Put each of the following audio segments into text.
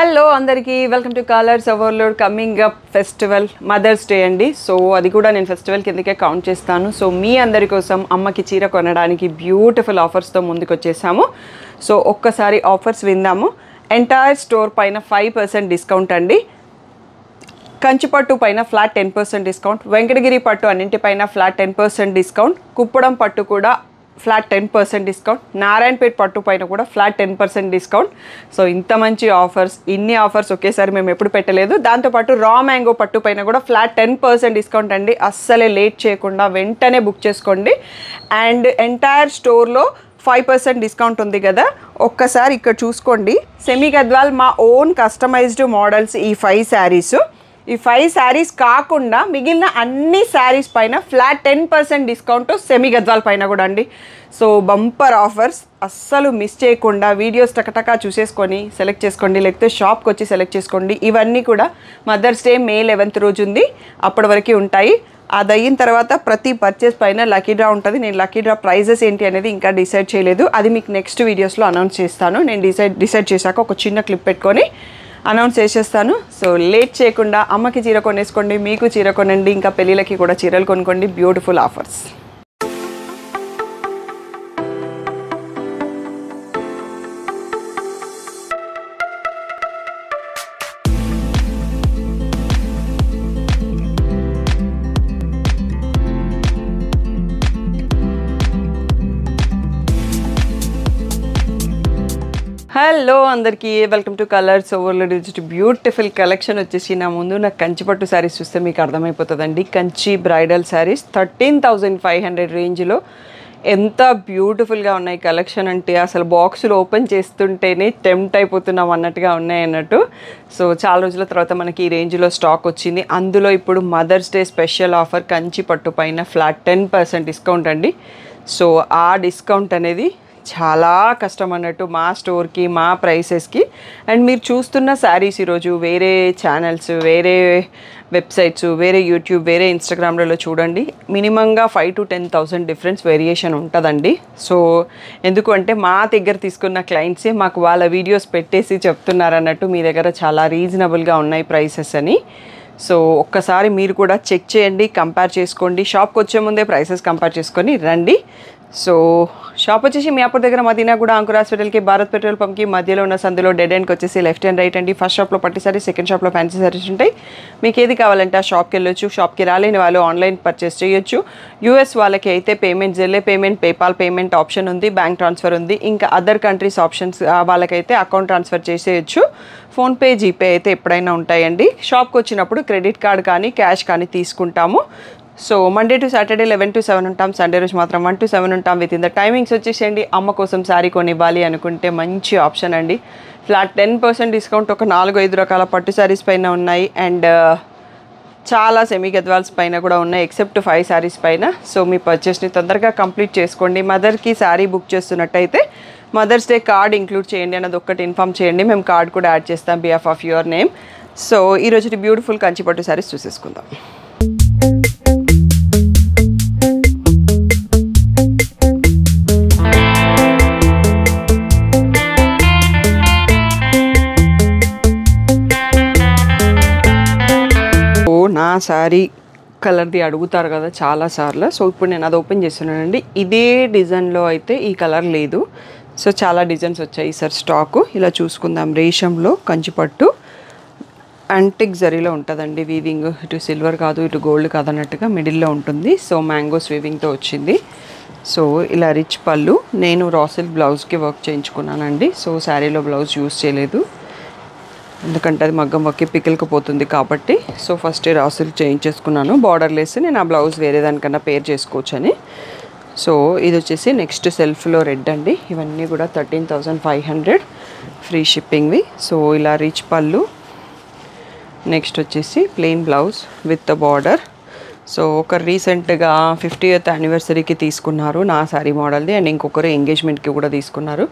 Hello అందరికీ welcome to colours overload coming up festival mother's day అండి. So అది కూడా నేను ఫెస్టివల్ కిందకే కౌంట్ చేస్తాను. సో మీ అందరి కోసం అమ్మకి చీర కొనడానికి బ్యూటిఫుల్ ఆఫర్స్తో ముందుకు వచ్చేసాము. సో ఒక్కసారి ఆఫర్స్ విందాము. ఎంటైర్ స్టోర్ పైన 5% డిస్కౌంట్ అండి. కంచిపట్టు పైన ఫ్లాట్ 10% డిస్కౌంట్, వెంకటగిరి పట్టు అన్నింటిపైన ఫ్లాట్ 10% డిస్కౌంట్, కుప్పడం పట్టు కూడా ఫ్లాట్ 10% డిస్కౌంట్, నారాయణపేట్ పట్టు పైన కూడా ఫ్లాట్ 10% డిస్కౌంట్. సో ఇంత మంచి ఆఫర్స్, ఇన్ని ఆఫర్స్ ఒకేసారి మేము ఎప్పుడు పెట్టలేదు. దాంతోపాటు రా మ్యాంగో పట్టు పైన కూడా ఫ్లాట్ 10% డిస్కౌంట్ అండి. అస్సలే లేట్ చేయకుండా వెంటనే బుక్ చేసుకోండి. అండ్ ఎంటైర్ స్టోర్లో 5% డిస్కౌంట్ ఉంది కదా, ఒక్కసారి ఇక్కడ చూసుకోండి. సెమీ గద్వాల్ మా ఓన్ కస్టమైజ్డ్ మోడల్స్ ఈ 5 శారీస్. ఈ 5 శారీస్ కాకుండా మిగిలిన అన్ని శారీస్ పైన ఫ్లాట్ 10% డిస్కౌంట్ సెమీ గద్వాల్ పైన కూడా అండి. సో బంపర్ ఆఫర్స్, అస్సలు మిస్ చేయకుండా వీడియోస్ టకటకా చూసేసుకొని సెలెక్ట్ చేసుకోండి, లేకపోతే షాప్కి వచ్చి సెలెక్ట్ చేసుకోండి. ఇవన్నీ కూడా మదర్స్ డే May 11th రోజు ఉంది, అప్పటి వరకు ఉంటాయి. అది అయిన తర్వాత ప్రతి పర్చేస్ పైన లక్కీ డ్రా ఉంటుంది. నేను లక్కీ డ్రా ప్రైజెస్ ఏంటి అనేది ఇంకా డిసైడ్ చేయలేదు, అది మీకు నెక్స్ట్ వీడియోస్లో అనౌన్స్ చేస్తాను. నేను డిసైడ్ చేశాక ఒక చిన్న క్లిప్ పెట్టుకొని అనౌన్స్ చేసేస్తాను. సో లేట్ చేయకుండా అమ్మకి చీర కొనేసుకోండి, మీకు చీర కొనండి, ఇంకా పెళ్ళిళ్ళకి కూడా చీరలు కొనుక్కోండి. Beautiful offers. హలో అందరికీ welcome to colours overload. Beautiful collection వచ్చేసి నా ముందు. నాకు కంచిపట్టు శారీస్ చూస్తే మీకు అర్థమైపోతుందండి. కంచి బ్రైడల్ శారీస్ 13,500 రేంజ్లో ఎంత బ్యూటిఫుల్గా ఉన్నాయి కలెక్షన్ అంటే అసలు బాక్సులు ఓపెన్ చేస్తుంటేనే టెంప్ట్ అయిపోతున్నాం అన్నట్టుగా ఉన్నాయి అన్నట్టు. సో చాలా రోజుల తర్వాత మనకి ఈ రేంజ్లో స్టాక్ వచ్చింది. అందులో ఇప్పుడు మదర్స్ డే స్పెషల్ ఆఫర్ కంచిపట్టు పైన ఫ్లాట్ 10% డిస్కౌంట్ అండి. సో ఆ డిస్కౌంట్ అనేది చాలా కష్టం అన్నట్టు మా స్టోర్కి, మా ప్రైసెస్కి. అండ్ మీరు చూస్తున్న శారీస్ ఈరోజు వేరే ఛానల్స్, వేరే వెబ్సైట్స్, వేరే యూట్యూబ్, వేరే ఇన్స్టాగ్రామ్లలో చూడండి, మినిమంగా 5,000 to 10,000 డిఫరెన్స్ వేరియేషన్ ఉంటుందండి. సో ఎందుకు అంటే మా దగ్గర తీసుకున్న క్లయింట్సే మాకు వాళ్ళ వీడియోస్ పెట్టేసి చెప్తున్నారు అన్నట్టు మీ దగ్గర చాలా రీజనబుల్గా ఉన్నాయి ప్రైసెస్ అని. సో ఒక్కసారి మీరు కూడా చెక్ చేయండి, కంపేర్ చేసుకోండి. షాప్కి వచ్చే ముందే ప్రైసెస్ కంపేర్ చేసుకొని రండి. సో షాప్ వచ్చేసి మియాపూర్ దగ్గర మదీనా కూడా అంకుర్ హాస్పిటల్కి, భారత్ పెట్రోల్ పంప్కి మధ్యలో ఉన్న సందులో డెడ్ ఎండ్కి వచ్చేసి లెఫ్ట్ అండ్ రైట్ అండి. ఫస్ట్ షాప్లో పట్టు సారీస్, సెకండ్ షాప్లో ఫ్యాన్సీ సారీస్ ఉంటాయి. మీకు ఏది కావాలంటే ఆ షాప్కి వెళ్ళొచ్చు. షాప్కి రాలేని వాళ్ళు ఆన్లైన్ పర్చేస్ చేయొచ్చు. యూఎస్ వాళ్ళకి అయితే payment, Zelle payment, PayPal payment option ఉంది, బ్యాంక్ ట్రాన్స్ఫర్ ఉంది. ఇంకా అదర్ కంట్రీస్ ఆప్షన్స్ వాళ్ళకైతే అకౌంట్ ట్రాన్స్ఫర్ చేసేయచ్చు. ఫోన్పే, జీపే అయితే ఎప్పుడైనా ఉంటాయండి. షాప్కి వచ్చినప్పుడు క్రెడిట్ కార్డ్ కానీ క్యాష్ కానీ తీసుకుంటాము. So Monday to Saturday 11 to 7 ఉంటాం, సండే రోజు మాత్రం 1 to 7 ఉంటాం. విత్ ఇన్ ద టైమింగ్స్ వచ్చేసేయండి. అమ్మ కోసం శారీ కొనివ్వాలి అనుకుంటే మంచి ఆప్షన్ అండి. ఫ్లాట్ 10% డిస్కౌంట్ ఒక 4-5 రకాల పట్టు శారీస్ పైన ఉన్నాయి. అండ్ చాలా సెమీ గద్వాల్స్ పైన కూడా ఉన్నాయి, ఎక్సెప్ట్ 5 శారీస్ పైన. సో మీ పర్చేస్ని తొందరగా కంప్లీట్ చేసుకోండి. మదర్కి శారీ బుక్ చేస్తున్నట్టయితే మదర్స్ డే కార్డ్ ఇంక్లూడ్ చేయండి అన్నది ఒక్కటి ఇన్ఫామ్ చేయండి. మేము కార్డ్ కూడా యాడ్ చేస్తాం behalf of your name. So ఈరోజు బ్యూటిఫుల్ కంచిపట్టు శారీస్ చూసేసుకుందాం. నా శారీ కలర్ది అడుగుతారు కదా చాలాసార్లు. సో ఇప్పుడు నేను అది ఓపెన్ చేస్తున్నానండి. ఇదే డిజైన్లో అయితే ఈ కలర్ లేదు. సో చాలా డిజైన్స్ వచ్చాయి సార్ స్టాకు. ఇలా చూసుకుందాం. రేషంలో కంచిపట్టు యాంటిక్ జరీలో ఉంటుందండి వీవింగ్. ఇటు సిల్వర్ కాదు, ఇటు గోల్డ్ కాదు అన్నట్టుగా మిడిల్లో ఉంటుంది. సో మ్యాంగోస్ వీవింగ్తో వచ్చింది. సో ఇలా రిచ్ పళ్ళు. నేను రా సిల్క్ బ్లౌజ్కి వర్క్ చేయించుకున్నానండి. సో శారీలో బ్లౌజ్ యూజ్ చేయలేదు, ఎందుకంటే అది మగ్గం వర్క్కి పికిల్కి పోతుంది కాబట్టి. సో ఫస్ట్ రా సిల్క్ చేయించేసుకున్నాను. బార్డర్ లేసి నేను ఆ బ్లౌజ్ వేరే దానికన్నా పేర్ చేసుకోవచ్చు అని. సో ఇది వచ్చేసి నెక్స్ట్ సెల్ఫ్లో రెడ్ అండి. ఇవన్నీ కూడా 13,500 ఫ్రీ షిప్పింగ్వి. సో ఇలా రిచ్ పళ్ళు. నెక్స్ట్ వచ్చేసి plain blouse with the border. So ఒకరు రీసెంట్గా 50th యానివర్సరీకి తీసుకున్నారు నా శారీ మోడల్ది, అండ్ ఇంకొకరు ఎంగేజ్మెంట్కి కూడా తీసుకున్నారు.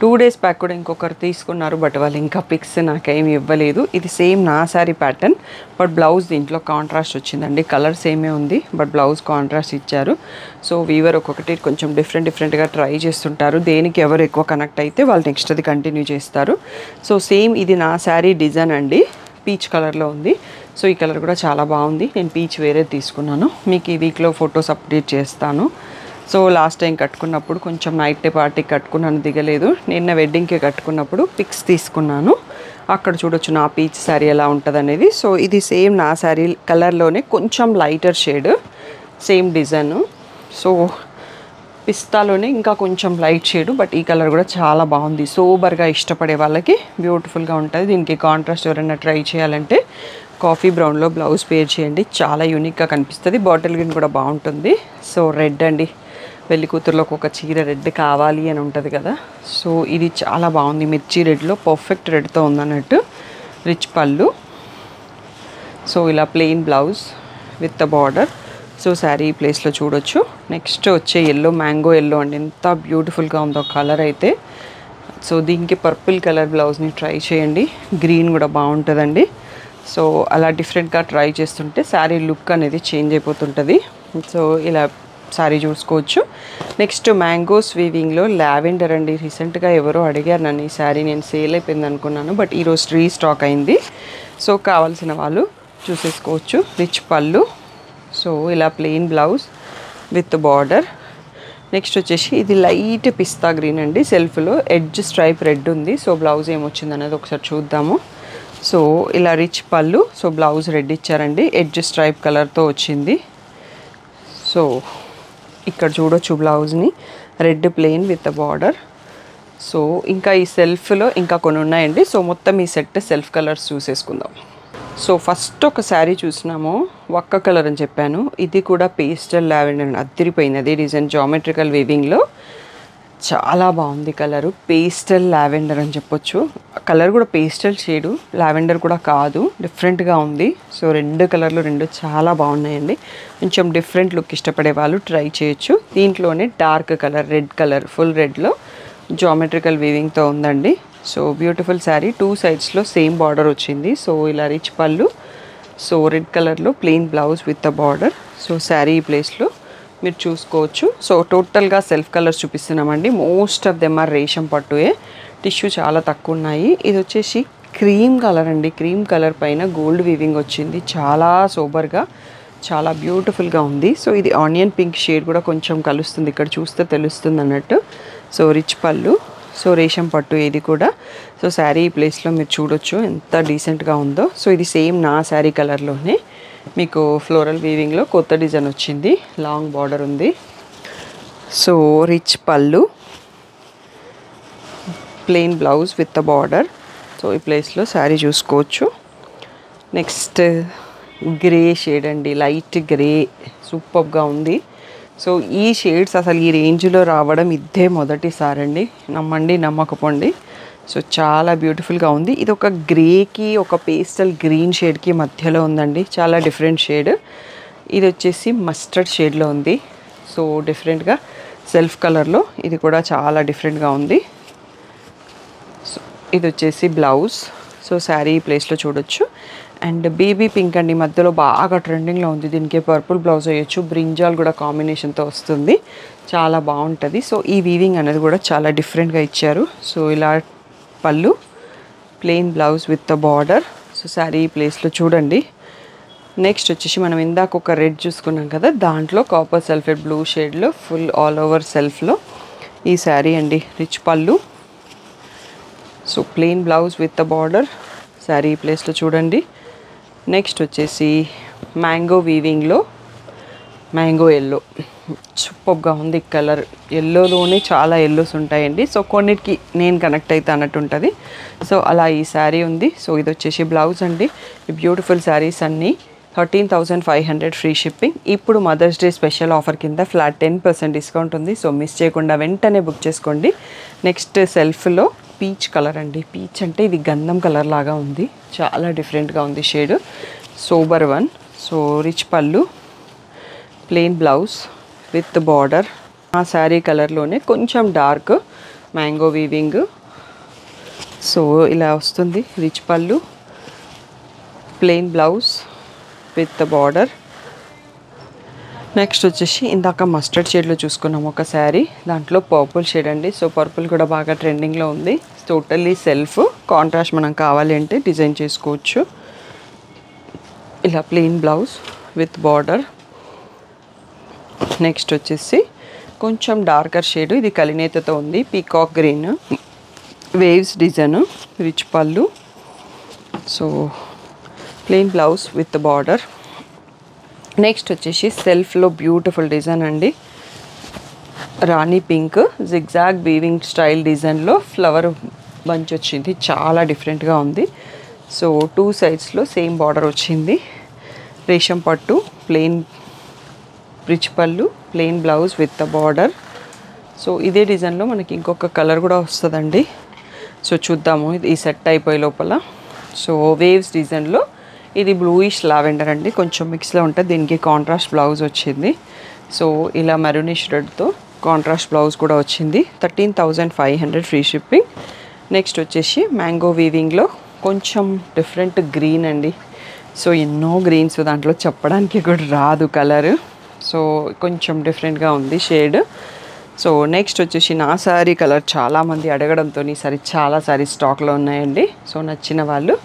2 days బ్యాక్ కూడా ఇంకొకరు తీసుకున్నారు, బట్ వాళ్ళు ఇంకా పిక్స్ నాకేమి ఇవ్వలేదు. ఇది సేమ్ నా శారీ ప్యాటర్న్, బట్ బ్లౌజ్ దీంట్లో కాంట్రాస్ట్ వచ్చిందండి. కలర్ సేమే ఉంది, బట్ బ్లౌజ్ కాంట్రాస్ట్ ఇచ్చారు. సో వీవర్ ఒక్కొక్కటి కొంచెం డిఫరెంట్గా ట్రై చేస్తుంటారు. దేనికి ఎవరు ఎక్కువ కనెక్ట్ అయితే వాళ్ళు నెక్స్ట్ అది కంటిన్యూ చేస్తారు. సో సేమ్ ఇది నా శారీ డిజైన్ అండి, పీచ్ కలర్లో ఉంది. సో ఈ కలర్ కూడా చాలా బాగుంది. నేను పీచ్ వేరే తీసుకున్నాను, మీకు ఈ వీక్లో ఫొటోస్ అప్డేట్ చేస్తాను. సో లాస్ట్ టైం కట్టుకున్నప్పుడు కొంచెం నైట్ డే పార్టీకి కట్టుకున్నాను, దిగలేదు. నిన్న వెడ్డింగ్కి కట్టుకున్నప్పుడు పిక్స్ తీసుకున్నాను, అక్కడ చూడొచ్చు నా పీచ్ శారీ ఎలా ఉంటుంది అనేది. సో ఇది సేమ్ నా శారీ కలర్లోనే కొంచెం lighter shade, same design. So పిస్తాలోనే ఇంకా కొంచెం లైట్ షేడ్, బట్ ఈ కలర్ కూడా చాలా బాగుంది. సోబర్గా ఇష్టపడే వాళ్ళకి బ్యూటిఫుల్గా ఉంటుంది. దీనికి కాంట్రాస్ట్ ఎవరైనా ట్రై చేయాలంటే కాఫీ బ్రౌన్లో బ్లౌజ్ పేర్ చేయండి, చాలా యూనిక్గా కనిపిస్తుంది. బాటిల్ గ్రీన్ కూడా బాగుంటుంది. సో రెడ్ అండి, పెళ్లి కూతుర్లోకి ఒక చీర రెడ్ కావాలి అని ఉంటుంది కదా, సో ఇది చాలా బాగుంది. మిర్చి రెడ్లో పర్ఫెక్ట్ రెడ్తో ఉందన్నట్టు. రిచ్ పళ్ళు, సో ఇలా plain blouse with the border. So sari ప్లేస్లో చూడొచ్చు. నెక్స్ట్ వచ్చే ఎల్లో, మ్యాంగో ఎల్లో అండి, ఎంత బ్యూటిఫుల్గా ఉందో కలర్ అయితే. సో దీనికి పర్పుల్ కలర్ బ్లౌజ్ని ట్రై చేయండి, గ్రీన్ కూడా బాగుంటుందండి. సో అలా డిఫరెంట్గా ట్రై చేస్తుంటే శారీ లుక్ అనేది చేంజ్ అయిపోతుంటుంది. సో ఇలా శారీ చూసుకోవచ్చు. నెక్స్ట్ మ్యాంగోస్ వీవింగ్లో లావెండర్ అండి. రీసెంట్గా ఎవరో అడిగారు నన్ను ఈ శారీ, నేను సేల్ అయిపోయింది అనుకున్నాను, బట్ ఈరోజు రీస్టాక్ అయింది. సో కావాల్సిన వాళ్ళు చూసేసుకోవచ్చు. రిచ్ పళ్ళు, సో ఇలా plain blouse with border. Next వచ్చేసి ఇది లైట్ పిస్తా గ్రీన్ అండి, సెల్ఫ్లో ఎడ్జ్ స్ట్రైప్ రెడ్ ఉంది. సో బ్లౌజ్ ఏమొచ్చింది అనేది ఒకసారి చూద్దాము. సో ఇలా rich pallu, so blouse red ఇచ్చారండి, ఎడ్జ్ స్ట్రైప్ కలర్తో వచ్చింది. సో ఇక్కడ చూడొచ్చు బ్లౌజ్ని, red plain with border. So ఇంకా ఈ సెల్ఫ్లో ఇంకా కొన్ని ఉన్నాయండి. సో మొత్తం ఈ సెట్ సెల్ఫ్ కలర్స్ చూసేసుకుందాం. సో ఫస్ట్ ఒక శారీ చూసినాము, వక్క కలర్ అని చెప్పాను. ఇది కూడా పేస్టల్ లావెండర్, అదిరిపోయింది. అదే డిజైన్ జామెట్రికల్ వీవింగ్లో చాలా బాగుంది కలరు. పేస్టల్ లావెండర్ అని చెప్పొచ్చు. కలర్ కూడా పేస్టల్ షేడు, లావెండర్ కూడా కాదు, డిఫరెంట్గా ఉంది. సో రెండు కలర్లు రెండు చాలా బాగున్నాయండి. కొంచెం డిఫరెంట్ లుక్ ఇష్టపడే వాళ్ళు ట్రై చేయొచ్చు. దీంట్లోనే dark colour, red colour, full రెడ్లో జామెట్రికల్ వీవింగ్తో ఉందండి. సో బ్యూటిఫుల్ శారీ, 2 సైడ్స్లో సేమ్ బార్డర్ వచ్చింది. సో ఇలా రిచ్ పళ్ళు, సో రెడ్ కలర్లో plain blouse with the border. So sari ప్లేస్లో మీరు చూసుకోవచ్చు. సో టోటల్గా సెల్ఫ్ కలర్స్ చూపిస్తున్నామండి. Most of them are resham పట్టుయే, టిష్యూ చాలా తక్కువ ఉన్నాయి. ఇది వచ్చేసి క్రీమ్ కలర్ అండి, క్రీమ్ కలర్ పైన గోల్డ్ వీవింగ్ వచ్చింది. చాలా సోబర్గా, చాలా బ్యూటిఫుల్గా ఉంది. సో ఇది ఆనియన్ పింక్ షేడ్ కూడా కొంచెం కలుస్తుంది, ఇక్కడ చూస్తే తెలుస్తుంది అన్నట్టు. సో రిచ్ పళ్ళు, సో రేషం పట్టు ఇది కూడా. సో శారీ ప్లేస్లో మీరు చూడొచ్చు ఎంత డీసెంట్గా ఉందో. సో ఇది సేమ్ నా శారీ కలర్లోనే మీకు ఫ్లోరల్ వీవింగ్లో కొత్త డిజైన్ వచ్చింది, లాంగ్ బార్డర్ ఉంది. So rich pallu, plain blouse with the border. So ఈ ప్లేస్లో శారీ చూసుకోవచ్చు. నెక్స్ట్ గ్రే షేడ్ అండి, లైట్ గ్రే, సూపర్గా ఉంది. సో ఈ షేడ్స్ అసలు ఈ రేంజ్లో రావడం ఇదే మొదటిసారండి, నమ్మండి నమ్మకపోండి. సో చాలా బ్యూటిఫుల్గా ఉంది. ఇది ఒక గ్రేకి ఒక పేస్టల్ గ్రీన్ షేడ్కి మధ్యలో ఉందండి, చాలా డిఫరెంట్ షేడ్. ఇది వచ్చేసి మస్టర్డ్ షేడ్లో ఉంది. సో డిఫరెంట్గా సెల్ఫ్ కలర్లో ఇది కూడా చాలా డిఫరెంట్గా ఉంది. సో ఇది వచ్చేసి బ్లౌజ్. సో శారీ ప్లేస్లో చూడొచ్చు. అండ్ బేబీ పింక్ అండి, మధ్యలో బాగా ట్రెండింగ్లో ఉంది. దీనికి పర్పుల్ బ్లౌజ్ వేయచ్చు, బ్రింజాల్ కూడా కాంబినేషన్తో వస్తుంది, చాలా బాగుంటుంది. సో ఈ వీవింగ్ అనేది కూడా చాలా డిఫరెంట్గా ఇచ్చారు. సో ఇలా పళ్ళు, plain blouse with the border. So sari ప్లేస్లో చూడండి. నెక్స్ట్ వచ్చేసి మనం ఇందాక ఒక రెడ్ చూసుకున్నాం కదా, దాంట్లో కాపర్ సల్ఫేట్ బ్లూ షేడ్లో ఫుల్ ఆల్ ఓవర్ సెల్ఫ్లో ఈ శారీ అండి. Rich pallu, so plain blouse with the border. Sari ప్లేస్లో చూడండి. నెక్స్ట్ వచ్చేసి మ్యాంగో వీవింగ్లో మ్యాంగో ఎల్లో, సూపర్గా ఉంది కలర్. ఎల్లోలోనే చాలా ఎల్లోస్ ఉంటాయండి. సో కొన్నిటికి నేను కనెక్ట్ అయితే అన్నట్టు ఉంటుంది. సో అలా ఈ శారీ ఉంది. సో ఇది వచ్చేసి బ్లౌజ్ అండి. ఈ బ్యూటిఫుల్ శారీస్ అన్నీ 13,500 ఫ్రీ షిప్పింగ్. ఇప్పుడు మదర్స్ డే స్పెషల్ ఆఫర్ కింద ఫ్లాట్ 10% డిస్కౌంట్ ఉంది. సో మిస్ చేయకుండా వెంటనే బుక్ చేసుకోండి. నెక్స్ట్ సెల్ఫ్లో పీచ్ కలర్ అండి. పీచ్ అంటే ఇది గంధం కలర్ లాగా ఉంది, చాలా డిఫరెంట్గా ఉంది shade, sober one. So rich pallu, plain blouse with border. ఆ శారీ కలర్లోనే కొంచెం డార్క్ మ్యాంగో వీవింగ్. సో ఇలా వస్తుంది. Rich pallu, plain blouse with border. Next వచ్చేసి ఇందాక మస్టర్డ్ షేడ్లో చూసుకున్నాం ఒక శారీ, దాంట్లో పర్పుల్ షేడ్ అండి. సో పర్పుల్ కూడా బాగా ట్రెండింగ్లో ఉంది. Totally self. కాంట్రాస్ట్ మనం కావాలి అంటే డిజైన్ చేసుకోవచ్చు. ఇలా plain blouse with border. Next వచ్చేసి కొంచెం డార్కర్ షేడ్, ఇది కలినేతతో ఉంది. Peacock green waves design, rich pallu. So plain blouse with border. Next వచ్చేసి సెల్ఫ్లో బ్యూటిఫుల్ డిజైన్ అండి. Rani pink zigzag weaving style డిజైన్లో ఫ్లవర్ బంచ్ వచ్చింది. చాలా డిఫరెంట్గా ఉంది. సో 2 సైడ్స్లో సేమ్ బార్డర్ వచ్చింది. రేషం పట్టు, plain rich pallu, plain blouse with the border. So ఇదే డిజైన్లో మనకి ఇంకొక కలర్ కూడా వస్తుందండి. సో చూద్దాము ఈ సెట్ అయిపోయే లోపల. సో వేవ్స్ డిజైన్లో ఇది బ్లూయిష్ లావెండర్ అండి, కొంచెం మిక్స్లో ఉంటుంది. దీనికి కాంట్రాస్ట్ బ్లౌజ్ వచ్చింది. సో ఇలా మెరూనిష్ రెడ్తో కాంట్రాస్ట్ బ్లౌజ్ కూడా వచ్చింది. 13,500 ఫ్రీ షిప్పింగ్. నెక్స్ట్ వచ్చేసి మ్యాంగో వీవింగ్లో కొంచెం డిఫరెంట్ గ్రీన్ అండి. సో ఎన్నో గ్రీన్స్ దాంట్లో చెప్పడానికి కూడా రాదు కలర్. సో కొంచెం డిఫరెంట్గా ఉంది షేడ్. సో నెక్స్ట్ వచ్చేసి నా శారీ కలర్ చాలామంది అడగడంతో ఈసారి చాలా శారీ స్టాక్లో ఉన్నాయండి. సో నచ్చిన వాళ్ళు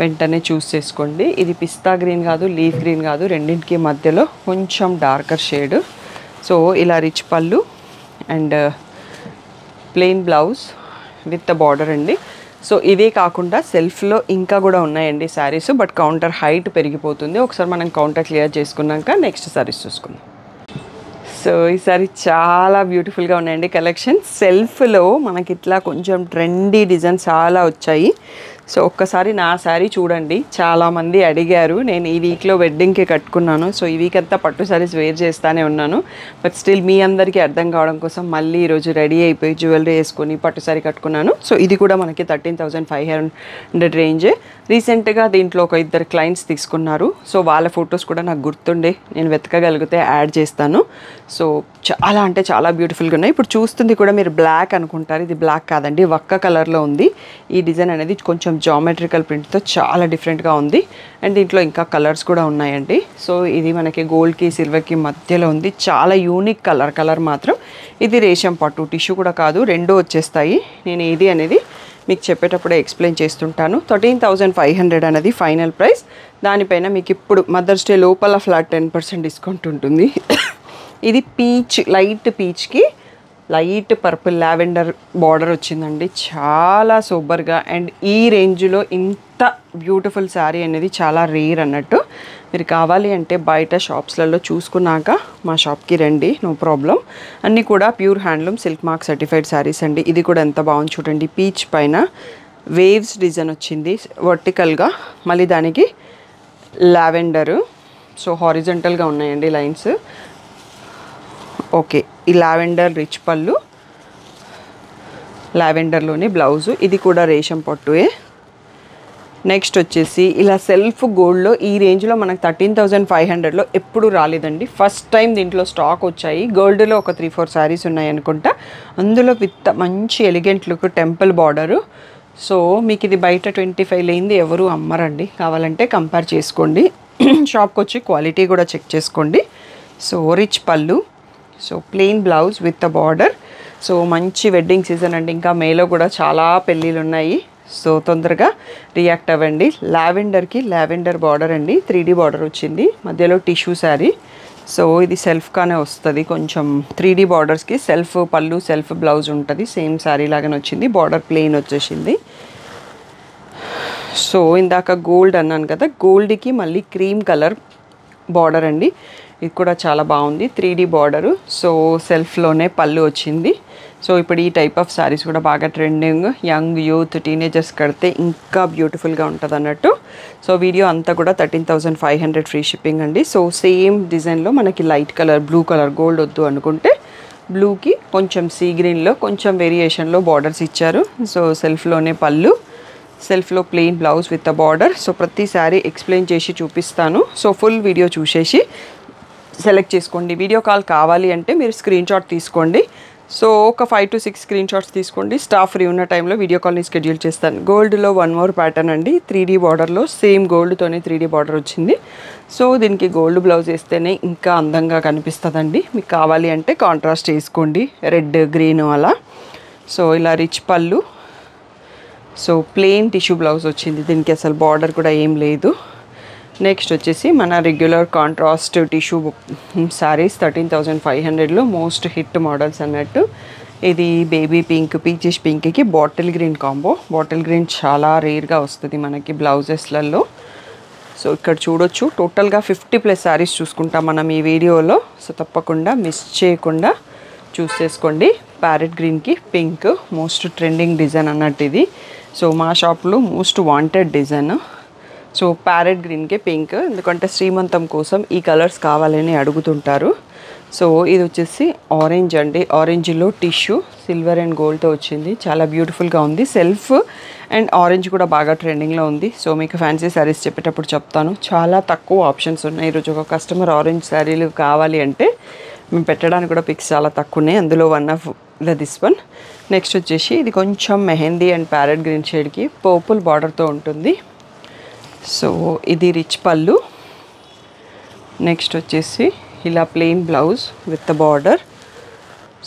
వెంటనే చూస్ చేసుకోండి. ఇది పిస్తా గ్రీన్ కాదు, లీఫ్ గ్రీన్ కాదు, రెండింటికి మధ్యలో కొంచెం డార్కర్ షేడ్. సో ఇలా rich pallu and plain blouse with the border అండి. సో ఇవే కాకుండా సెల్ఫ్లో ఇంకా కూడా ఉన్నాయండి శారీస్, బట్ కౌంటర్ హైట్ పెరిగిపోతుంది. ఒకసారి మనం కౌంటర్ క్లియర్ చేసుకున్నాక నెక్స్ట్ శారీస్ చూసుకుందాం. సో ఈసారి చాలా బ్యూటిఫుల్గా ఉన్నాయండి కలెక్షన్. సెల్ఫ్లో మనకి ఇట్లా కొంచెం ట్రెండీ డిజైన్ చాలా వచ్చాయి. సో ఒక్కసారి నా శారీ చూడండి. చాలామంది అడిగారు. నేను ఈ వీక్లో వెడ్డింగ్కి కట్టుకున్నాను. సో ఈ వీక్ అంతా పట్టు శారీస్ వేర్ చేస్తూనే ఉన్నాను. బట్ స్టిల్ మీ అందరికీ అర్థం కావడం కోసం మళ్ళీ ఈరోజు రెడీ అయిపోయి జ్యువెలరీ వేసుకొని పట్టు శారీ కట్టుకున్నాను. సో ఇది కూడా మనకి 13,500 రేంజే. రీసెంట్గా దీంట్లో ఒక 2 క్లయింట్స్ తీసుకున్నారు. సో వాళ్ళ ఫొటోస్ కూడా నాకు గుర్తుండే, నేను వెతకగలిగితే యాడ్ చేస్తాను. సో చాలా అంటే చాలా బ్యూటిఫుల్గా ఉన్నాయి. ఇప్పుడు చూస్తుంది కూడా మీరు బ్లాక్ అనుకుంటారు, ఇది బ్లాక్ కాదండి, వక్క కలర్లో ఉంది. ఈ డిజైన్ అనేది కొంచెం జామెట్రికల్ ప్రింట్తో చాలా డిఫరెంట్గా ఉంది. అండ్ దీంట్లో ఇంకా కలర్స్ కూడా ఉన్నాయండి. సో ఇది మనకి గోల్డ్కి సిల్వర్కి మధ్యలో ఉంది. చాలా యూనిక్ కలర్ మాత్రం. ఇది రేషం పట్టు, టిష్యూ కూడా కాదు, రెండు వచ్చేస్తాయి. నేను ఏది అనేది మీకు చెప్పేటప్పుడే ఎక్స్ప్లెయిన్ చేస్తుంటాను. 13,500 అనేది ఫైనల్ ప్రైస్. దానిపైన మీకు ఇప్పుడు మదర్స్ డే లోపల ఫ్లాట్ 10% డిస్కౌంట్ ఉంటుంది. ఇది పీచ్, లైట్ పీచ్కి లైట్ పర్పుల్ లావెండర్ బార్డర్ వచ్చిందండి. చాలా సూపర్గా. అండ్ ఈ రేంజ్లో ఇంత బ్యూటిఫుల్ శారీ అనేది చాలా రేర్ అన్నట్టు. మీరు కావాలి అంటే బయట షాప్స్లలో చూసుకున్నాక మా షాప్కి రండి, నో ప్రాబ్లం. అన్నీ కూడా pure handloom silk mark certified saris అండి. ఇది కూడా ఎంత బాగుంది చూడండి. పీచ్ పైన వేవ్స్ డిజైన్ వచ్చింది వర్టికల్గా, మళ్ళీ దానికి లావెండరు. సో హారిజంటల్గా ఉన్నాయండి లైన్స్. ఓకే, ఈ లావెండర్ రిచ్ పళ్ళు, లావెండర్లోని బ్లౌజు. ఇది కూడా రేషం పట్టుయే. నెక్స్ట్ వచ్చేసి ఇలా సెల్ఫ్ గోల్డ్లో ఈ రేంజ్లో మనకు 13,500లో ఎప్పుడు రాలేదండి. ఫస్ట్ టైం దీంట్లో స్టాక్ వచ్చాయి. గోల్డ్లో ఒక 3-4 శారీస్ ఉన్నాయి అనుకుంటా. అందులో విత్ మంచి elegant look, temple border. So మీకు ఇది బయట 25 లేనిది ఎవరు అమ్మరండి. కావాలంటే కంపేర్ చేసుకోండి, షాప్కి వచ్చి క్వాలిటీ కూడా చెక్ చేసుకోండి. So rich pallu, so plain blouse with the border. So మంచి వెడ్డింగ్ సీజన్ అండి, ఇంకా మేలో కూడా చాలా పెళ్ళిళ్ళు ఉన్నాయి. సో తొందరగా రియాక్ట్ అవ్వండి. లావెండర్కి లావెండర్ బార్డర్ అండి, 3D బార్డర్ వచ్చింది, మధ్యలో టిష్యూ శారీ. సో ఇది సెల్ఫ్గానే వస్తుంది. కొంచెం 3D బార్డర్స్కి సెల్ఫ్ పళ్ళు, సెల్ఫ్ బ్లౌజ్ ఉంటుంది. సేమ్ శారీ లాగానే వచ్చింది. బార్డర్ ప్లెయిన్ వచ్చేసింది. సో ఇందాక గోల్డ్ అన్నాను కదా, గోల్డ్కి మళ్ళీ క్రీమ్ కలర్ బార్డర్ అండి. ఇది కూడా చాలా బాగుంది, 3D బార్డరు. సో సెల్ఫ్లోనే పళ్ళు వచ్చింది. సో ఇప్పుడు ఈ టైప్ ఆఫ్ శారీస్ కూడా బాగా ట్రెండింగ్. యంగ్ యూత్ టీనేజర్స్ కడితే ఇంకా బ్యూటిఫుల్గా ఉంటుంది అన్నట్టు. సో వీడియో అంతా కూడా 13,500 ఫ్రీ షిప్పింగ్ అండి. సో సేమ్ డిజైన్లో మనకి light colour, blue colour, gold వద్దు అనుకుంటే బ్లూకి కొంచెం సీ గ్రీన్లో కొంచెం వేరియేషన్లో బార్డర్స్ ఇచ్చారు. సో సెల్ఫ్లోనే పళ్ళు, సెల్ఫ్లో plain blouse with a border. So ప్రతి శారీ ఎక్స్ప్లెయిన్ చేసి చూపిస్తాను. సో ఫుల్ వీడియో చూసేసి సెలెక్ట్ చేసుకోండి. వీడియో కాల్ కావాలి అంటే మీరు స్క్రీన్ షాట్ తీసుకోండి. సో ఒక 5 to 6 స్క్రీన్ షాట్స్ తీసుకోండి. స్టాఫ్ ఫ్రీ ఉన్న టైంలో వీడియో కాల్ని షెడ్యూల్ చేస్తాను. గోల్డ్లో 1 more ప్యాటర్న్ అండి. 3D బార్డర్లో సేమ్ గోల్డ్తోనే 3D బార్డర్ వచ్చింది. సో దీనికి గోల్డ్ బ్లౌజ్ వేస్తేనే ఇంకా అందంగా కనిపిస్తుందండి. మీకు కావాలి అంటే కాంట్రాస్ట్ వేసుకోండి, రెడ్ గ్రీన్ అలా. సో ఇలా rich pallu. So plain tissue blouse వచ్చింది. దీనికి అసలు బార్డర్ కూడా ఏం లేదు. నెక్స్ట్ వచ్చేసి మన రెగ్యులర్ కాంట్రాస్ట్ టిష్యూ శారీస్ 13,500లో మోస్ట్ హిట్ మోడల్స్ అన్నట్టు. ఇది బేబీ పింక్, పీచిష్ పింక్కి bottle green combo. Bottle green చాలా రేర్గా వస్తుంది మనకి బ్లౌజెస్లలో. సో ఇక్కడ చూడొచ్చు, టోటల్గా 50+ శారీస్ చూసుకుంటాం మనం ఈ వీడియోలో. సో తప్పకుండా మిస్ చేయకుండా చూసేసుకోండి. ప్యారెట్ గ్రీన్కి పింక్ మోస్ట్ ట్రెండింగ్ డిజైన్ అన్నట్టు ఇది. సో మా షాప్లో most wanted design. So parrot గ్రీన్కి పింక్, ఎందుకంటే శ్రీమంతం కోసం ఈ కలర్స్ కావాలని అడుగుతుంటారు. సో ఇది వచ్చేసి ఆరెంజ్ అండి. ఆరెంజ్లో టిష్యూ సిల్వర్ అండ్ గోల్డ్తో వచ్చింది. చాలా బ్యూటిఫుల్గా ఉంది. సెల్ఫ్ అండ్ ఆరెంజ్ కూడా బాగా ట్రెండింగ్లో ఉంది. సో మీకు ఫ్యాన్సీ శారీస్ చెప్పేటప్పుడు చెప్తాను, చాలా తక్కువ ఆప్షన్స్ ఉన్నాయి. ఈరోజు ఒక కస్టమర్ ఆరెంజ్ శారీలు కావాలి అంటే మేము పెట్టడానికి కూడా పిక్స్ చాలా తక్కువ ఉన్నాయి. అందులో one of this one. Next వచ్చేసి ఇది కొంచెం మెహందీ అండ్ ప్యారెట్ గ్రీన్ షేడ్కి పర్పుల్ బార్డర్తో ఉంటుంది. సో ఇది రిచ్ పళ్ళు. నెక్స్ట్ వచ్చేసి ఇలా plain blouse with the border.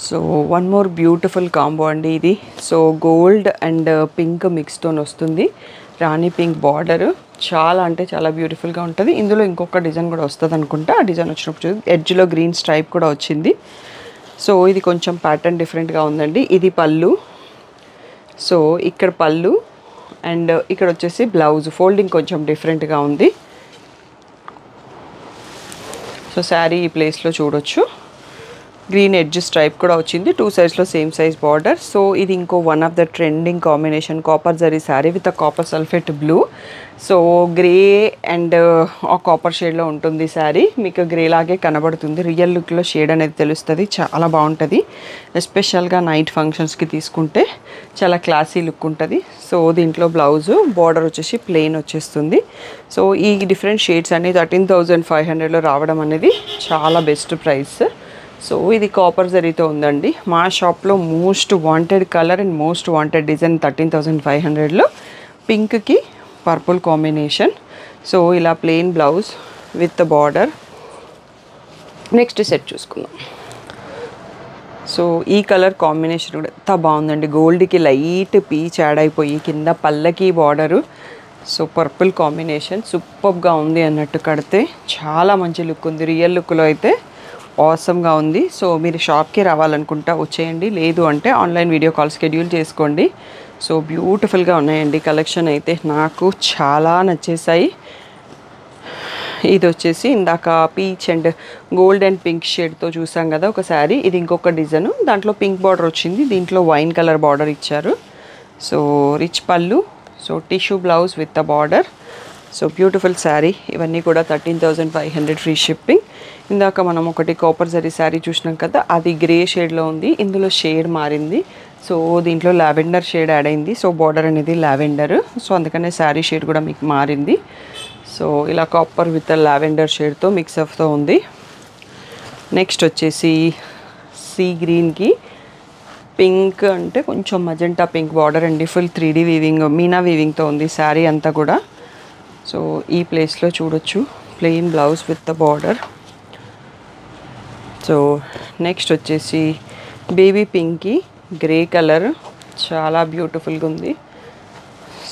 So 1 more beautiful combo అండి ఇది. సో గోల్డ్ అండ్ పింక్ మిక్స్తో వస్తుంది. రాణి పింక్ బార్డర్ చాలా అంటే చాలా బ్యూటిఫుల్గా ఉంటుంది. ఇందులో ఇంకొక డిజైన్ కూడా వస్తుంది అనుకుంటా. ఆ డిజైన్ వచ్చినప్పుడు ఎడ్జ్లో గ్రీన్ స్ట్రైప్ కూడా వచ్చింది. సో ఇది కొంచెం ప్యాటర్న్ డిఫరెంట్గా ఉందండి. ఇది పళ్ళు. సో ఇక్కడ పళ్ళు అండ్ ఇక్కడ వచ్చేసి బ్లౌజ్ ఫోల్డింగ్ కొంచెం డిఫరెంట్గా ఉంది. సో శారీ ఈ ప్లేస్లో చూడొచ్చు. గ్రీన్ ఎడ్జ్ స్ట్రైప్ కూడా వచ్చింది. 2 sides same size border. So ఇది ఇంకో one of the trending combination, copper zari sari with copper sulphate blue. So grey and ఆ కాపర్ షేడ్లో ఉంటుంది శారీ. మీకు గ్రే లాగే కనబడుతుంది. రియల్ లుక్లో షేడ్ అనేది తెలుస్తుంది. చాలా బాగుంటుంది. ఎస్పెషల్గా నైట్ ఫంక్షన్స్కి తీసుకుంటే చాలా క్లాసీ లుక్ ఉంటుంది. సో దీంట్లో బ్లౌజు బార్డర్ వచ్చేసి ప్లెయిన్ వచ్చేస్తుంది. సో ఈ డిఫరెంట్ షేడ్స్ అన్ని 13,500లో రావడం అనేది చాలా బెస్ట్ ప్రైస్. సో ఇది కాపర్ జరీతో ఉందండి. మా షాప్లో most wanted colour and most wanted design 13,500లో పింక్కి పర్పుల్ కాంబినేషన్. సో ఇలా plain blouse with border. Next set చూసుకుందాం. సో ఈ కలర్ కాంబినేషన్ కూడా ఎంత బాగుందండి. గోల్డ్కి లైట్ పీచ్ యాడ్ అయిపోయి కింద పల్లకి బార్డరు. సో పర్పుల్ కాంబినేషన్ సూపర్గా ఉంది అన్నట్టు కడితే చాలా మంచి లుక్ ఉంది. రియల్ లుక్లో అయితే ఆసమ్గా ఉంది. సో మీరు షాప్కి రావాలనుకుంటా వచ్చేయండి, లేదు అంటే ఆన్లైన్ వీడియో కాల్ షెడ్యూల్ చేసుకోండి. సో బ్యూటిఫుల్గా ఉన్నాయండి కలెక్షన్ అయితే నాకు చాలా నచ్చేసాయి. ఇది వచ్చేసి ఇందాక peach and gold and pink షేడ్తో చూసాం కదా ఒక శారీ. ఇది ఇంకొక డిజైన్, దాంట్లో పింక్ బార్డర్ వచ్చింది, దీంట్లో వైన్ కలర్ బార్డర్ ఇచ్చారు. So rich pallu. So tissue blouse with the border. So beautiful sari. ఇవన్నీ కూడా 13,500 ఫ్రీ షిప్పింగ్. ఇందాక మనం ఒకటి కాపర్ జరీ శారీ చూసినాం కదా, అది గ్రే షేడ్లో ఉంది. ఇందులో షేడ్ మారింది. సో దీంట్లో లావెండర్ షేడ్ యాడ్ అయింది. సో బార్డర్ అనేది లావెండర్. సో అందుకనే శారీ షేడ్ కూడా మీకు మారింది. సో ఇలా కాపర్ విత్ లావెండర్ షేడ్తో మిక్సప్తో ఉంది. నెక్స్ట్ వచ్చేసి సీ గ్రీన్కి పింక్ అంటే కొంచెం మజెంటా పింక్ బార్డర్ అండి. ఫుల్ 3D వీవింగ్, మీనా వీవింగ్తో ఉంది శారీ అంతా కూడా. సో ఈ ప్లేస్లో చూడొచ్చు plain blouse with the border. So next వచ్చేసి బేబీ పింక్కి గ్రే కలర్ చాలా బ్యూటిఫుల్గా ఉంది.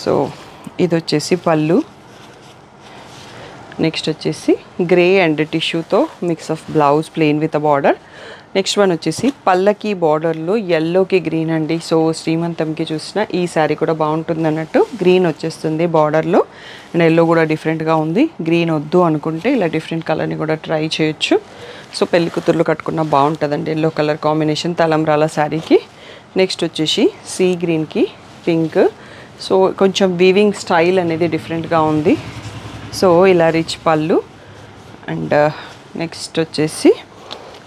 సో ఇది వచ్చేసి పళ్ళు. నెక్స్ట్ వచ్చేసి గ్రే అండ్ టిష్యూతో mix of blouse plain with a border. Next one వచ్చేసి పల్లకి బార్డర్లో ఎల్లోకి గ్రీన్ అండి. సో శ్రీమంతంకి చూసిన ఈ శారీ కూడా బాగుంటుంది అన్నట్టు. గ్రీన్ వచ్చేస్తుంది బార్డర్లో అండ్ ఎల్లో కూడా డిఫరెంట్గా ఉంది. గ్రీన్ వద్దు అనుకుంటే ఇలా డిఫరెంట్ కలర్ని కూడా ట్రై చేయొచ్చు. సో పెళ్లి కూతుర్లు కట్టుకున్న బాగుంటుందండి ఎల్లో కలర్ కాంబినేషన్ తలంబ్రాల శారీకి. నెక్స్ట్ వచ్చేసి సీ గ్రీన్కి పింక్. సో కొంచెం వీవింగ్ స్టైల్ అనేది డిఫరెంట్గా ఉంది. సో ఇలా రిచ్ పళ్ళు అండ్ నెక్స్ట్ వచ్చేసి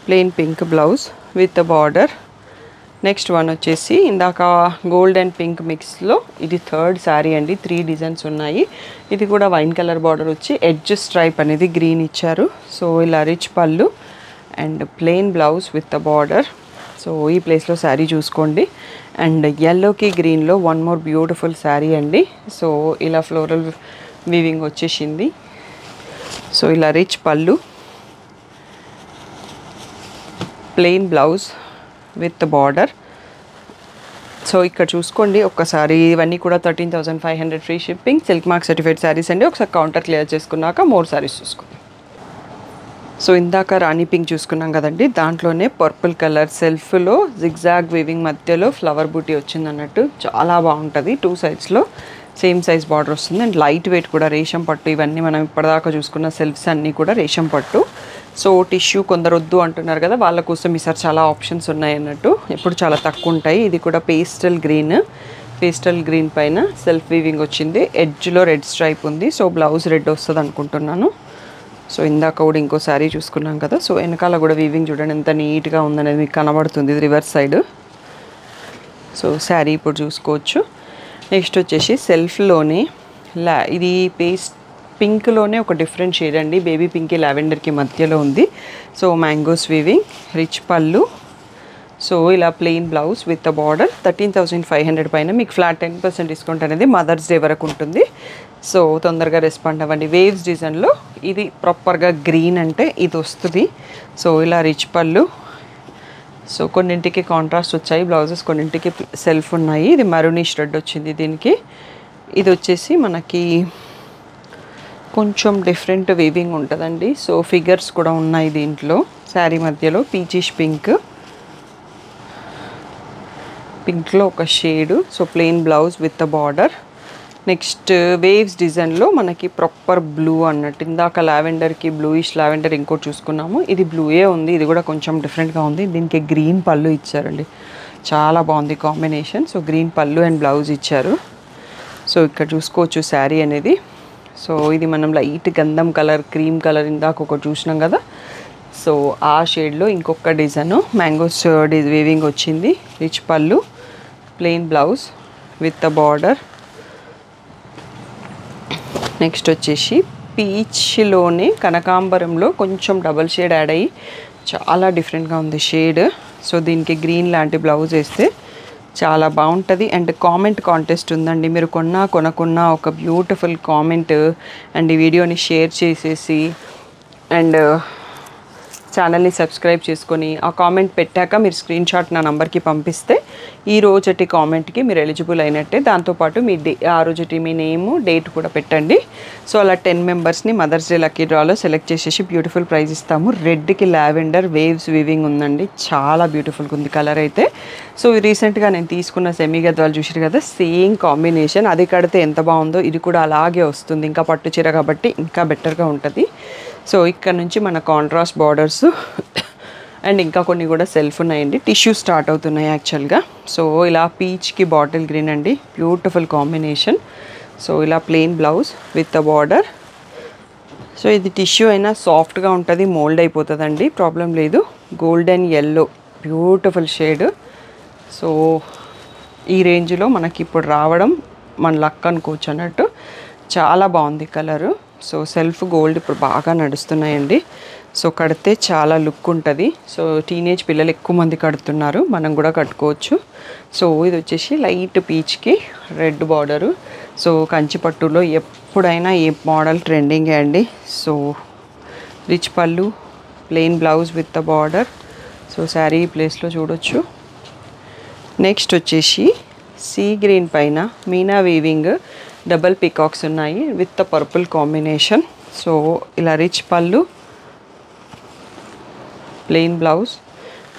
plain pink blouse with border. Next one వచ్చేసి ఇందాక గోల్డ్ అండ్ పింక్ మిక్స్లో ఇది థర్డ్ శారీ అండి. 3 డిజైన్స్ ఉన్నాయి. ఇది కూడా వైన్ కలర్ బార్డర్ వచ్చి ఎడ్జ్ స్ట్రైప్ అనేది గ్రీన్ ఇచ్చారు. సో ఇలా rich pallu and plain blouse with the border. So ఈ ప్లేస్లో శారీ చూసుకోండి. అండ్ ఎల్లోకి గ్రీన్లో వన్ మోర్ బ్యూటిఫుల్ శారీ అండి. సో ఇలా ఫ్లోరల్ వీవింగ్ వచ్చేసింది. సో ఇలా rich pallu, plain blouse with border. So ఇక్కడ చూసుకోండి ఒక్కసారి, ఇవన్నీ కూడా 13,500 free shipping, silk mark certified saris అండి. ఒకసారి కౌంటర్ క్లియర్ చేసుకున్నాక మోర్ శారీస్ చూసుకోండి. సో ఇందాక రాణి పింక్ చూసుకున్నాం కదండి, దాంట్లోనే పర్పుల్ కలర్ సెల్ఫ్లో జిగ్జాగ్ వీవింగ్ మధ్యలో ఫ్లవర్ బూటీ వచ్చింది అన్నట్టు. చాలా బాగుంటుంది. 2 సైడ్స్లో సేమ్ సైజ్ బార్డర్ వస్తుంది. అండ్ లైట్ వెయిట్ కూడా, రేషం పట్టు. ఇవన్నీ మనం ఇప్పటిదాకా చూసుకున్న సెల్ఫ్స్ అన్నీ కూడా రేషం పట్టు. సో టిష్యూ కొందరు వద్దు అంటున్నారు కదా, వాళ్ళ కోసం ఈసారి చాలా ఆప్షన్స్ ఉన్నాయి అన్నట్టు. ఇప్పుడు చాలా తక్కువ ఉంటాయి. ఇది కూడా పేస్టల్ గ్రీన్ పైన సెల్ఫ్ వీవింగ్ వచ్చింది. ఎడ్జ్లో రెడ్ స్ట్రైప్ ఉంది. సో బ్లౌజ్ రెడ్ వస్తుంది అనుకుంటున్నాను. సో ఇందాక కూడా ఇంకో శారీ చూసుకున్నాం కదా. సో వెనకాల కూడా వీవింగ్ చూడండి ఎంత నీట్గా ఉందనేది మీకు కనబడుతుంది. ఇది రివర్స్ సైడ్. సో శారీ ఇప్పుడు చూసుకోవచ్చు. నెక్స్ట్ వచ్చేసి సెల్ఫ్లోనే ఇది పింక్లోనే ఒక డిఫరెంట్ షేడ్ అండి. బేబీ పింక్కి లావెండర్కి మధ్యలో ఉంది. So mangoes weaving, rich pallu. So ఇలా ప్లెయిన్ బ్లౌజ్ విత్ బార్డర్. 13,500 పైన మీకు ఫ్లాట్ 10% డిస్కౌంట్ అనేది మదర్స్ డే వరకు ఉంటుంది. సో తొందరగా రెస్పాండ్ అవ్వండి. వేవ్స్ డిజైన్లో ఇది ప్రాపర్గా గ్రీన్ అంటే ఇది వస్తుంది. సో ఇలా రిచ్ పళ్ళు. సో కొన్నింటికి కాంట్రాస్ట్ వచ్చాయి బ్లౌజెస్, కొన్నింటికి సెల్ఫ్ ఉన్నాయి. ఇది మరూనిష్ రెడ్ వచ్చింది దీనికి. ఇది వచ్చేసి మనకి కొంచెం డిఫరెంట్ వీవింగ్ ఉంటుందండి. సో ఫిగర్స్ కూడా ఉన్నాయి దీంట్లో. శారీ మధ్యలో పీచిష్ పింక్లో ఒక shade. So plain blouse with the border. Next waves డిజైన్లో మనకి ప్రాపర్ బ్లూ అన్నట్టు. ఇందాక లావెండర్కి బ్లూయిష్ లావెండర్ ఇంకోటి చూసుకున్నాము. ఇది బ్లూయే ఉంది. ఇది కూడా కొంచెం డిఫరెంట్గా ఉంది. దీనికి గ్రీన్ పళ్ళు ఇచ్చారండి. చాలా బాగుంది కాంబినేషన్. సో గ్రీన్ పళ్ళు అండ్ బ్లౌజ్ ఇచ్చారు. సో ఇక్కడ చూసుకోవచ్చు శారీ అనేది. సో ఇది మనం లైట్ గంధం కలర్, క్రీమ్ కలర్ ఇందాక ఒకటి చూసినాం కదా. సో ఆ షేడ్లో ఇంకొక డిజైన్ మ్యాంగోస్ వీవింగ్ వచ్చింది. Rich pallu, plain blouse with the border. Next వచ్చేసి పీచ్లోనే కనకాంబరంలో కొంచెం డబల్ షేడ్ యాడ్ అయ్యి చాలా డిఫరెంట్గా ఉంది షేడ్. సో దీనికి గ్రీన్ లాంటి బ్లౌజ్ వేస్తే చాలా బాగుంటుంది. అండ్ కామెంట్ కాంటెస్ట్ ఉందండి. మీరు కొనుక్కున్న ఒక బ్యూటిఫుల్ కామెంట్ అండ్ ఈ వీడియోని షేర్ చేసేసి అండ్ ఛానల్ని సబ్స్క్రైబ్ చేసుకొని ఆ కామెంట్ పెట్టాక మీరు స్క్రీన్ షాట్ నా నంబర్కి పంపిస్తే ఈ రోజటి కామెంట్కి మీరు ఎలిజిబుల్ అయినట్టే. దాంతోపాటు మీ ఆ రోజుటి మీ నేము, డేట్ కూడా పెట్టండి. సో అలా 10 మెంబర్స్ని మదర్స్ డే లక్కీ డ్రాలో సెలెక్ట్ చేసేసి బ్యూటిఫుల్ ప్రైజ్ ఇస్తాము. రెడ్కి లావెండర్ వేవ్స్ వీవింగ్ ఉందండి. చాలా బ్యూటిఫుల్గా ఉంది కలర్ అయితే. సో రీసెంట్గా నేను తీసుకున్న సెమీ గద్వాలు చూసారు కదా, సేమ్ కాంబినేషన్. అది కడితే ఎంత బాగుందో ఇది కూడా అలాగే వస్తుంది. ఇంకా పట్టు చీర కాబట్టి ఇంకా బెటర్గా ఉంటుంది. సో ఇక్కడ నుంచి మన కాంట్రాస్ట్ బార్డర్స్ అండ్ ఇంకా కొన్ని కూడా సెల్ఫ్ ఉన్నాయండి. టిష్యూ స్టార్ట్ అవుతున్నాయి యాక్చువల్గా. సో ఇలా పీచ్కి బాటిల్ గ్రీన్ అండి, బ్యూటిఫుల్ కాంబినేషన్. సో ఇలా plain blouse with the border. So ఇది టిష్యూ అయినా సాఫ్ట్గా ఉంటుంది, మోల్డ్ అయిపోతుందండి, ప్రాబ్లం లేదు. Golden yellow beautiful shade. So ఈ రేంజ్లో మనకి ఇప్పుడు రావడం మన లక్ అనుకోవచ్చు అన్నట్టు. చాలా బాగుంది కలరు. సో సెల్ఫ్ గోల్డ్ ఇప్పుడు బాగా నడుస్తున్నాయండి. సో కడితే చాలా లుక్ ఉంటుంది. సో టీనేజ్ పిల్లలు ఎక్కువ మంది కడుతున్నారు, మనం కూడా కట్టుకోవచ్చు. సో ఇది వచ్చేసి లైట్ పీచ్కి రెడ్ బార్డరు. సో కంచిపట్టులో ఎప్పుడైనా ఏ మోడల్ ట్రెండింగే అండి. So rich pallu, plain blouse with the border. So sari ప్లేస్లో చూడొచ్చు. నెక్స్ట్ వచ్చేసి సీ గ్రీన్ పైన మీనా వీవింగ్ డబల్ పీకాక్స్ ఉన్నాయి with the purple combination. So ఇలా rich pallu, plain blouse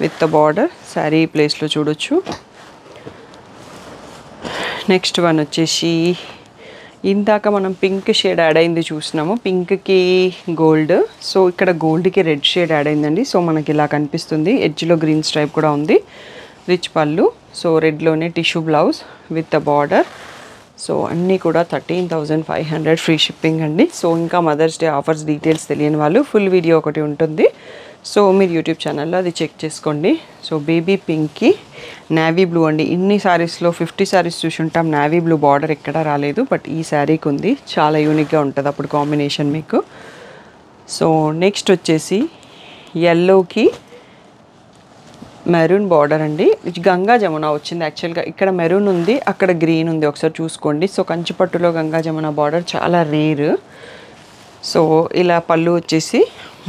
with the border. Sari ప్లేస్లో చూడొచ్చు. నెక్స్ట్ వన్ వచ్చేసి ఇందాక మనం పింక్ షేడ్ యాడ్ అయింది చూసినాము, పింక్కి గోల్డ్. సో ఇక్కడ గోల్డ్కి రెడ్ షేడ్ యాడ్ అయిందండి. సో మనకి ఇలా కనిపిస్తుంది. ఎడ్జ్లో గ్రీన్ స్ట్రైప్ కూడా ఉంది. రిచ్ పళ్ళు. సో రెడ్లోనే tissue blouse with the border. So అన్నీ కూడా 13,500 ఫ్రీ షిప్పింగ్ అండి. సో ఇంకా మదర్స్ డే ఆఫర్స్ డీటెయిల్స్ తెలియని వాళ్ళు ఫుల్ వీడియో ఒకటి ఉంటుంది. సో మీరు యూట్యూబ్ ఛానల్లో అది చెక్ చేసుకోండి. సో బేబీ పింక్కి నావీ బ్లూ అండి. ఇన్ని శారీస్లో 50 శారీస్ చూసి ఉంటాం, నావీ బ్లూ బార్డర్ ఎక్కడా రాలేదు, బట్ ఈ శారీకి ఉంది. చాలా యూనిక్గా ఉంటుంది అప్పుడు కాంబినేషన్ మీకు. సో నెక్స్ట్ వచ్చేసి ఎల్లోకి మెరూన్ బార్డర్ అండి. గంగా జమున వచ్చింది యాక్చువల్గా. ఇక్కడ మెరూన్ ఉంది, అక్కడ గ్రీన్ ఉంది, ఒకసారి చూసుకోండి. సో కంచిపట్టులో గంగా జమున బార్డర్ చాలా రేర్. సో ఇలా పళ్ళు వచ్చేసి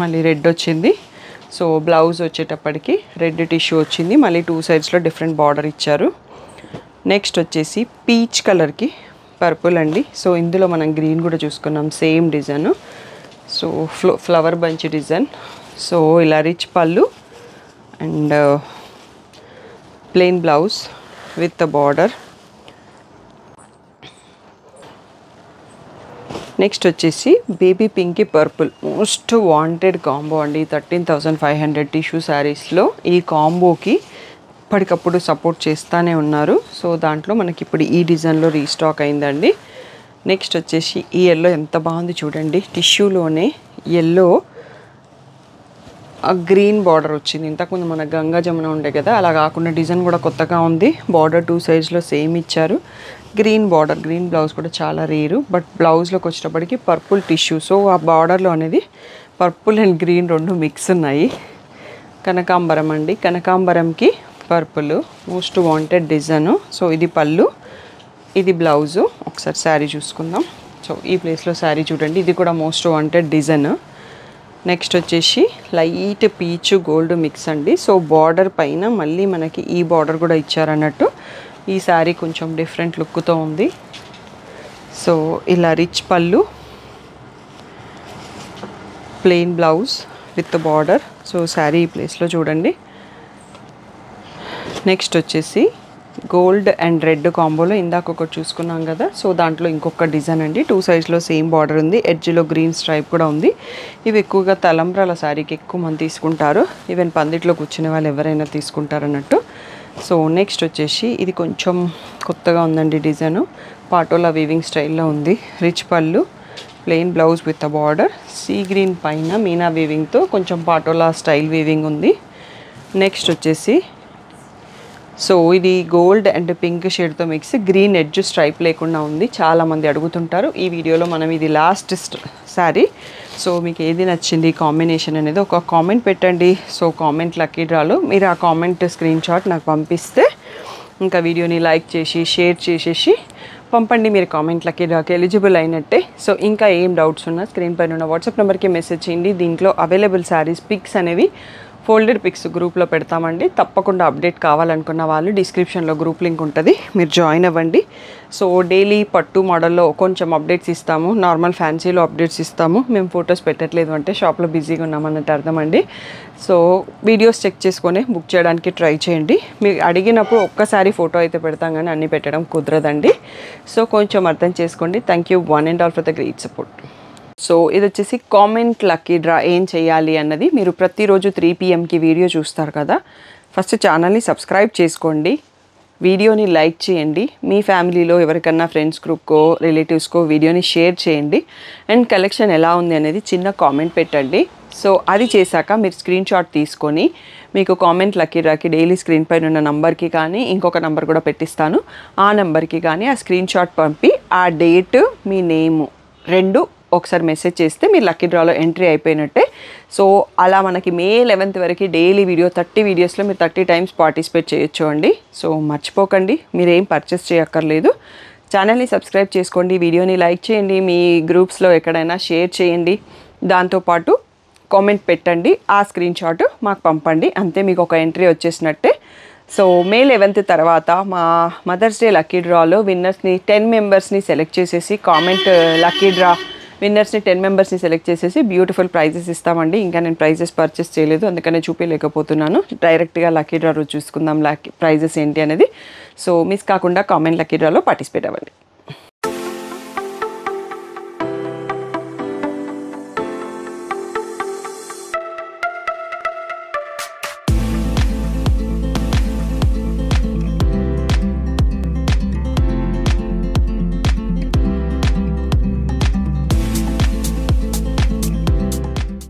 మళ్ళీ రెడ్ వచ్చింది. సో బ్లౌజ్ వచ్చేటప్పటికి రెడ్ టిష్యూ వచ్చింది, మళ్ళీ 2 సైడ్స్లో డిఫరెంట్ బార్డర్ ఇచ్చారు. నెక్స్ట్ వచ్చేసి పీచ్ కలర్కి పర్పుల్ అండి. సో ఇందులో మనం గ్రీన్ కూడా చూసుకున్నాం, same design. So flower bunch design. So ఇలా rich pallu and plain blouse with the border. Next వచ్చేసి baby pink purple, most wanted combo అండి. 13,500 టిష్యూ శారీస్లో ఈ కాంబోకి ఇప్పటికప్పుడు సపోర్ట్ చేస్తూనే ఉన్నారు. సో దాంట్లో మనకి ఇప్పుడు ఈ డిజైన్లో రీస్టాక్ అయిందండి. నెక్స్ట్ వచ్చేసి ఈ ఎల్లో ఎంత బాగుంది చూడండి. టిష్యూలోనే ఎల్లో గ్రీన్ బార్డర్ వచ్చింది. ఇంతకుముందు మన గంగా జమున ఉండే కదా, అలా కాకుండా డిజైన్ కూడా కొత్తగా ఉంది. బార్డర్ 2 సైడ్స్లో సేమ్ ఇచ్చారు. గ్రీన్ బార్డర్, గ్రీన్ బ్లౌజ్ కూడా చాలా రేరు. బట్ బ్లౌజ్లోకి వచ్చేటప్పటికి పర్పుల్ టిష్యూ. సో ఆ బార్డర్లో అనేది పర్పుల్ అండ్ గ్రీన్ రెండు మిక్స్ ఉన్నాయి. కనకాంబరం అండి, కనకాంబరంకి purple, most wanted design. So ఇది పళ్ళు, ఇది బ్లౌజు. ఒకసారి శారీ చూసుకుందాం. సో ఈ ప్లేస్లో శారీ చూడండి, ఇది కూడా మోస్ట్ వాంటెడ్ డిజైన్. నెక్స్ట్ వచ్చేసి లైట్ పీచ్ గోల్డ్ మిక్స్ అండి. సో బార్డర్ పైన మళ్ళీ మనకి ఈ బార్డర్ కూడా ఇచ్చారన్నట్టు ఈ శారీ కొంచెం డిఫరెంట్ లుక్తో ఉంది. సో ఇలా rich pallu, plain blouse with border. So sari ఈ ప్లేస్లో చూడండి. నెక్స్ట్ వచ్చేసి గోల్డ్ అండ్ రెడ్ కాంబోలో ఇందాక ఒకటి చూసుకున్నాం కదా, సో దాంట్లో ఇంకొక డిజైన్ అండి. 2 సైడ్స్లో సేమ్ బార్డర్ ఉంది, ఎడ్జ్లో గ్రీన్ స్ట్రైప్ కూడా ఉంది. ఇవి ఎక్కువగా తలంబ్రాల శారీకి ఎక్కువ మంది తీసుకుంటారు. ఈవెన్ పందిట్లో కూర్చునే వాళ్ళు ఎవరైనా తీసుకుంటారు అన్నట్టు. సో నెక్స్ట్ వచ్చేసి ఇది కొంచెం కొత్తగా ఉందండి డిజైను. పాటోలా వీవింగ్ స్టైల్లో ఉంది. Rich pallu, plain blouse with a border. Sea green పైన మీనా వీవింగ్తో కొంచెం పాటోలా స్టైల్ వీవింగ్ ఉంది. నెక్స్ట్ వచ్చేసి సో ఇది గోల్డ్ అండ్ పింక్ షేడ్తో మిక్స్, గ్రీన్ ఎడ్జ్ స్ట్రైప్ లేకుండా ఉంది. చాలామంది అడుగుతుంటారు. ఈ వీడియోలో మనం ఇది లాస్ట్ శారీ. సో మీకు ఏది నచ్చింది కాంబినేషన్ అనేది ఒక కామెంట్ పెట్టండి. సో కామెంట్ లక్కీ డ్రాలో మీరు ఆ కామెంట్ స్క్రీన్ షాట్ నాకు పంపిస్తే ఇంకా వీడియోని లైక్ చేసి షేర్ చేసేసి పంపండి. మీరు కామెంట్ లక్కీ డ్రాకి ఎలిజిబుల్ అయినట్టే. సో ఇంకా ఏం డౌట్స్ ఉన్నా స్క్రీన్ పైన ఉన్న వాట్సాప్ నెంబర్కి మెసేజ్ చేయండి. దీంట్లో అవైలబుల్ శారీస్ పిక్స్ అనేవి ఫోల్డెడ్ పిక్స్ గ్రూప్లో పెడతామండి. తప్పకుండా అప్డేట్ కావాలనుకున్న వాళ్ళు డిస్క్రిప్షన్లో గ్రూప్ లింక్ ఉంటుంది, మీరు జాయిన్ అవ్వండి. సో డైలీ పట్టు మోడల్లో కొంచెం అప్డేట్స్ ఇస్తాము, నార్మల్ ఫ్యాన్సీలో అప్డేట్స్ ఇస్తాము. మేము ఫొటోస్ పెట్టట్లేదు అంటే షాప్లో బిజీగా ఉన్నామన్నట్టు అర్థమండి. సో వీడియోస్ చెక్ చేసుకొని బుక్ చేయడానికి ట్రై చేయండి. మీరు అడిగినప్పుడు ఒక్కసారి ఫోటో అయితే పెడతాం కానీ అన్నీ పెట్టడం కుదరదండి. సో కొంచెం అర్థం చేసుకోండి. Thank you one and all for the great support. So ఇది వచ్చేసి కామెంట్ లక్కీ డ్రా ఏం చేయాలి అన్నది మీరు ప్రతిరోజు 3 PM వీడియో చూస్తారు కదా. ఫస్ట్ ఛానల్ని సబ్స్క్రైబ్ చేసుకోండి, వీడియోని లైక్ చేయండి, మీ ఫ్యామిలీలో ఎవరికన్నా ఫ్రెండ్స్ గ్రూప్కో రిలేటివ్స్కో వీడియోని షేర్ చేయండి. అండ్ కలెక్షన్ ఎలా ఉంది అనేది చిన్న కామెంట్ పెట్టండి. సో అది చేశాక మీరు స్క్రీన్ షాట్ తీసుకొని మీకు కామెంట్ లక్కీ డ్రాకి డైలీ స్క్రీన్ పైన ఉన్న నంబర్కి కానీ ఇంకొక నంబర్ కూడా పెట్టిస్తాను, ఆ నెంబర్కి కానీ ఆ స్క్రీన్ షాట్ పంపి ఆ డేట్ మీ నేము 2 ఒకసారి మెసేజ్ చేస్తే మీరు లక్కీ డ్రాలో ఎంట్రీ అయిపోయినట్టే. సో అలా మనకి మే 11th వరకు డైలీ వీడియో 30 వీడియోస్లో మీరు 30 టైమ్స్ పార్టిసిపేట్ చేయొచ్చు అండి. సో మర్చిపోకండి, మీరేం పర్చేస్ చేయక్కర్లేదు. ఛానల్ని సబ్స్క్రైబ్ చేసుకోండి, వీడియోని లైక్ చేయండి, మీ గ్రూప్స్లో ఎక్కడైనా షేర్ చేయండి, దాంతోపాటు కామెంట్ పెట్టండి, ఆ స్క్రీన్ షాట్ మాకు పంపండి. అంతే, మీకు ఒక ఎంట్రీ వచ్చేసినట్టే. సో మే 11th తర్వాత మా మదర్స్ డే లక్కీ డ్రాలో విన్నర్స్ని 10 మెంబర్స్ని సెలెక్ట్ చేసేసి కామెంట్ లక్కీ డ్రా విన్నర్స్ని 10 మెంబర్స్ని సెలెక్ట్ చేసేసి బ్యూటిఫుల్ ప్రైజెస్ ఇస్తామండి. ఇంకా నేను ప్రైజెస్ పర్చేస్ చేయలేదు, అందుకనే చూపించలేకపోతున్నాను. డైరెక్ట్గా లక్కీ డ్రా రోజు చూసుకుందాం ప్రైజెస్ ఏంటి అనేది. సో మిస్ కాకుండా కామెంట్ లక్కీ డ్రాలో పార్టిసిపేట్ అవ్వండి.